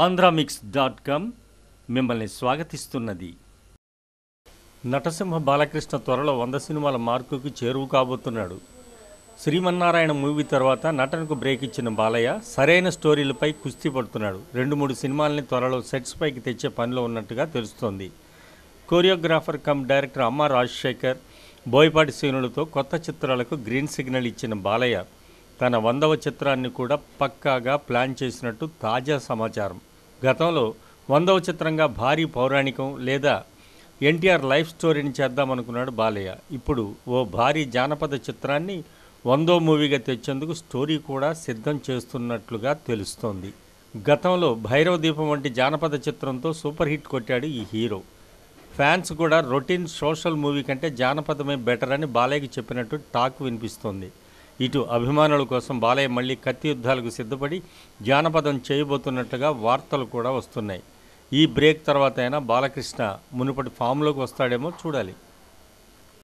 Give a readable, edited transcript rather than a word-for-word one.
ఆంధ్రామిక్స్.com మిమ్మల్ని స్వాగతిస్తున్నది. నటసింహ బాలకృష్ణ త్వరలో 100 సినిమాల మార్కుకి చేరువు కాబోతున్నాడు. శ్రీమన్నారాయణ మూవీ తర్వాత నటనకు బ్రేక్ ఇచ్చిన బాలయ్య సరైన స్టోరీలపై కుస్తీ పడుతున్నాడు. 2-3 సినిమాలని త్వరలో సెట్స్ పైకి తెచ్చే పనిలో ఉన్నట్టుగా తెలుస్తోంది. కొరియోగ్రాఫర్ కమ్ డైరెక్టర్ అమ్మ రాజశేఖర్, బోయపాటి శ్రీనులతో కొత్త చిత్రాలకు గ్రీన్ సిగ్నల్ ఇచ్చిన బాలయ్య తన 100వ చిత్రాన్ని కూడా పక్కాగా ప్లాన్ చేసినట్టు తాజా సమాచారం. గతంలో 100వ చిత్రంగా భారీ పౌరాణికం లేదా ఎన్టీఆర్ లైఫ్ స్టోరీని చేద్దామనుకున్నాడు బాలయ్య. ఇప్పుడు ఓ భారీ జానపద చిత్రాన్ని 100వ మూవీగా తెచ్చేందుకు స్టోరీ కూడా సిద్ధం చేస్తున్నట్లుగా తెలుస్తోంది. గతంలో భైరవ దీపం వంటి జానపద చిత్రంతో సూపర్ హిట్ కొట్టాడు ఈ హీరో. ఫ్యాన్స్ కూడా రొటీన్ సోషల్ మూవీ కంటే జానపదమే బెటర్ అని బాలయ్యకి చెప్పినట్టు టాక్ వినిపిస్తోంది. ఇటు అభిమానుల కోసం బాలయ్య మళ్ళీ కత్తి యుద్ధాలకు సిద్ధపడి జానపదం చేయబోతున్నట్లుగా వార్తలు కూడా వస్తున్నాయి. ఈ బ్రేక్ తర్వాత అయినా బాలకృష్ణ మునుపటి ఫామ్లోకి వస్తాడేమో చూడాలి.